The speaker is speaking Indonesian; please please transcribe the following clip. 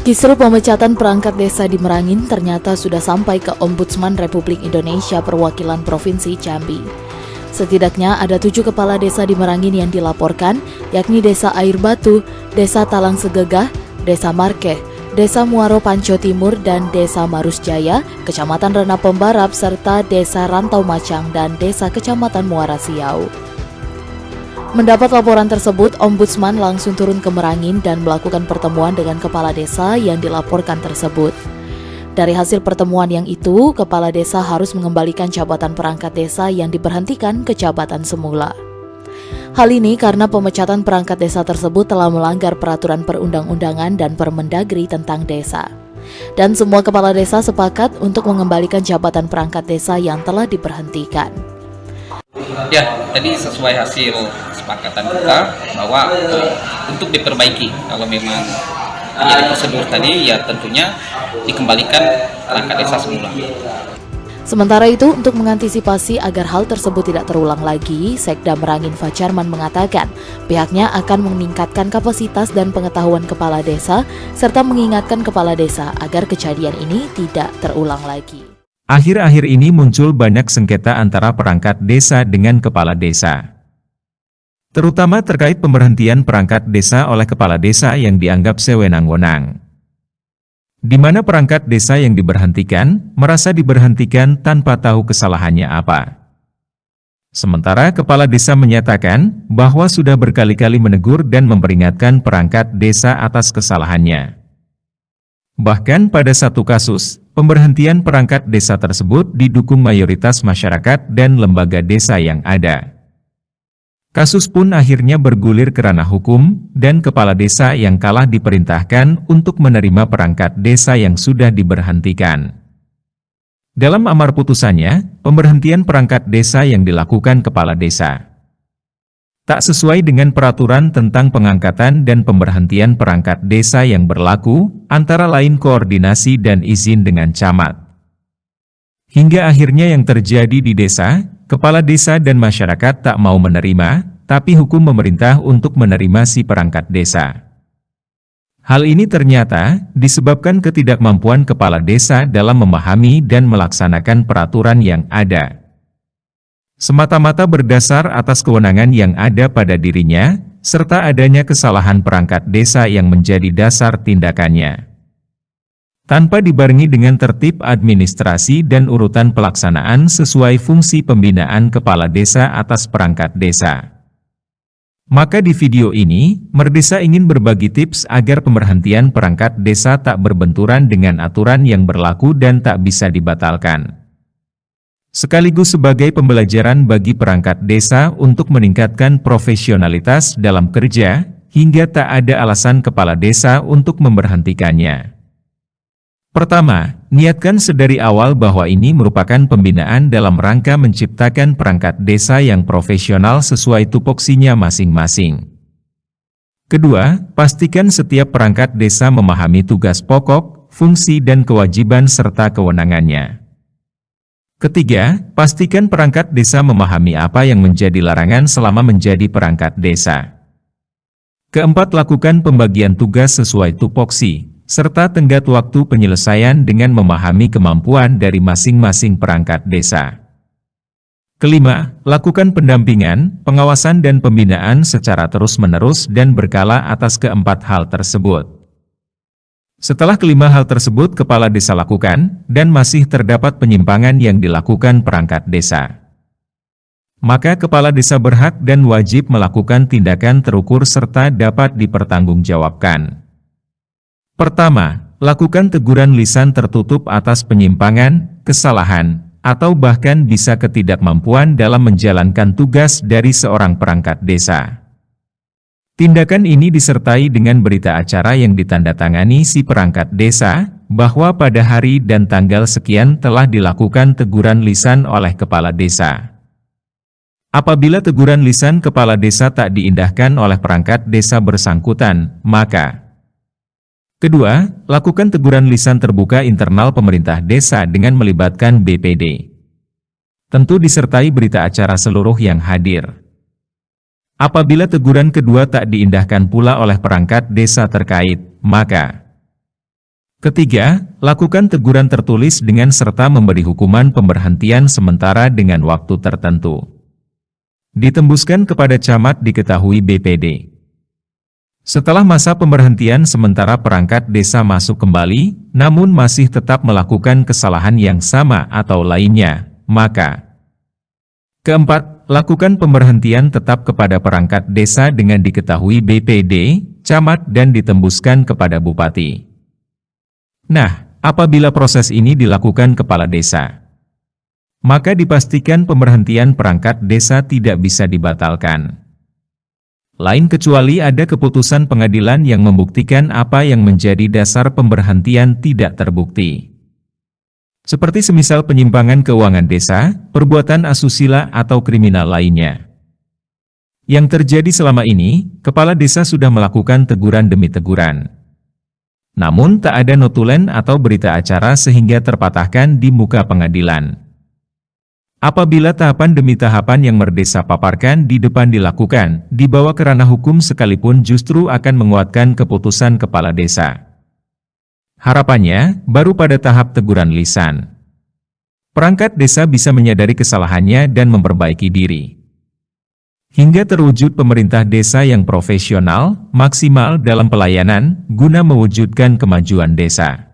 Kisru pemecatan perangkat desa di Merangin ternyata sudah sampai ke Ombudsman Republik Indonesia Perwakilan Provinsi Jambi. Setidaknya ada 7 kepala desa di Merangin yang dilaporkan, yakni Desa Air Batu, Desa Talang Segegah, Desa Markeh, Desa Muaro Panco Timur, dan Desa Marus Jaya, Kecamatan Rena Pembarap, serta Desa Rantau Macang dan Desa Kecamatan Muara Siau. Mendapat laporan tersebut, Ombudsman langsung turun ke Merangin dan melakukan pertemuan dengan kepala desa yang dilaporkan tersebut. Dari hasil pertemuan yang itu, kepala desa harus mengembalikan jabatan perangkat desa yang diberhentikan ke jabatan semula. Hal ini karena pemecatan perangkat desa tersebut telah melanggar peraturan perundang-undangan dan Permendagri tentang desa. Dan semua kepala desa sepakat untuk mengembalikan jabatan perangkat desa yang telah diberhentikan. Ya, tadi sesuai hasil kesepakatan kita bahwa untuk diperbaiki, kalau memang menjadi prosedur tadi, ya tentunya dikembalikan perangkat desa semula. Sementara itu, untuk mengantisipasi agar hal tersebut tidak terulang lagi, Sekda Merangin Fajarman mengatakan pihaknya akan meningkatkan kapasitas dan pengetahuan kepala desa, serta mengingatkan kepala desa agar kejadian ini tidak terulang lagi. Akhir-akhir ini muncul banyak sengketa antara perangkat desa dengan kepala desa. Terutama terkait pemberhentian perangkat desa oleh kepala desa yang dianggap sewenang-wenang. Di mana perangkat desa yang diberhentikan, merasa diberhentikan tanpa tahu kesalahannya apa. Sementara kepala desa menyatakan bahwa sudah berkali-kali menegur dan memperingatkan perangkat desa atas kesalahannya. Bahkan pada satu kasus, pemberhentian perangkat desa tersebut didukung mayoritas masyarakat dan lembaga desa yang ada. Kasus pun akhirnya bergulir ke ranah hukum, dan kepala desa yang kalah diperintahkan untuk menerima perangkat desa yang sudah diberhentikan. Dalam amar putusannya, pemberhentian perangkat desa yang dilakukan kepala desa tak sesuai dengan peraturan tentang pengangkatan dan pemberhentian perangkat desa yang berlaku, antara lain koordinasi dan izin dengan camat. Hingga akhirnya yang terjadi di desa, kepala desa dan masyarakat tak mau menerima, tapi hukum memerintah untuk menerima si perangkat desa. Hal ini ternyata disebabkan ketidakmampuan kepala desa dalam memahami dan melaksanakan peraturan yang ada. Semata-mata berdasar atas kewenangan yang ada pada dirinya, serta adanya kesalahan perangkat desa yang menjadi dasar tindakannya. Tanpa dibarengi dengan tertib administrasi dan urutan pelaksanaan sesuai fungsi pembinaan kepala desa atas perangkat desa. Maka di video ini, Merdesa ingin berbagi tips agar pemberhentian perangkat desa tak berbenturan dengan aturan yang berlaku dan tak bisa dibatalkan. Sekaligus sebagai pembelajaran bagi perangkat desa untuk meningkatkan profesionalitas dalam kerja, hingga tak ada alasan kepala desa untuk memberhentikannya. Pertama, niatkan sedari awal bahwa ini merupakan pembinaan dalam rangka menciptakan perangkat desa yang profesional sesuai tupoksinya masing-masing. Kedua, pastikan setiap perangkat desa memahami tugas pokok, fungsi dan kewajiban serta kewenangannya. Ketiga, pastikan perangkat desa memahami apa yang menjadi larangan selama menjadi perangkat desa. Keempat, lakukan pembagian tugas sesuai tupoksi, serta tenggat waktu penyelesaian dengan memahami kemampuan dari masing-masing perangkat desa. Kelima, lakukan pendampingan, pengawasan dan pembinaan secara terus-menerus dan berkala atas keempat hal tersebut. Setelah kelima hal tersebut kepala desa lakukan, dan masih terdapat penyimpangan yang dilakukan perangkat desa, maka kepala desa berhak dan wajib melakukan tindakan terukur serta dapat dipertanggungjawabkan. Pertama, lakukan teguran lisan tertutup atas penyimpangan, kesalahan, atau bahkan bisa ketidakmampuan dalam menjalankan tugas dari seorang perangkat desa. Tindakan ini disertai dengan berita acara yang ditandatangani si perangkat desa, bahwa pada hari dan tanggal sekian telah dilakukan teguran lisan oleh kepala desa. Apabila teguran lisan kepala desa tak diindahkan oleh perangkat desa bersangkutan, maka kedua, lakukan teguran lisan terbuka internal pemerintah desa dengan melibatkan BPD. Tentu disertai berita acara seluruh yang hadir. Apabila teguran kedua tak diindahkan pula oleh perangkat desa terkait, maka Ketiga, lakukan teguran tertulis dengan serta memberi hukuman pemberhentian sementara dengan waktu tertentu. Ditembuskan kepada camat diketahui BPD. Setelah masa pemberhentian sementara perangkat desa masuk kembali, namun masih tetap melakukan kesalahan yang sama atau lainnya, maka keempat, lakukan pemberhentian tetap kepada perangkat desa dengan diketahui BPD, camat dan ditembuskan kepada bupati. Nah, apabila proses ini dilakukan kepala desa, maka dipastikan pemberhentian perangkat desa tidak bisa dibatalkan. Lain kecuali ada keputusan pengadilan yang membuktikan apa yang menjadi dasar pemberhentian tidak terbukti. Seperti semisal penyimpangan keuangan desa, perbuatan asusila atau kriminal lainnya. Yang terjadi selama ini, kepala desa sudah melakukan teguran demi teguran. Namun tak ada notulen atau berita acara sehingga terpatahkan di muka pengadilan. Apabila tahapan demi tahapan yang Merdesa paparkan di depan dilakukan, dibawa ke ranah hukum sekalipun justru akan menguatkan keputusan kepala desa. Harapannya, baru pada tahap teguran lisan, perangkat desa bisa menyadari kesalahannya dan memperbaiki diri. Hingga terwujud pemerintah desa yang profesional, maksimal dalam pelayanan, guna mewujudkan kemajuan desa.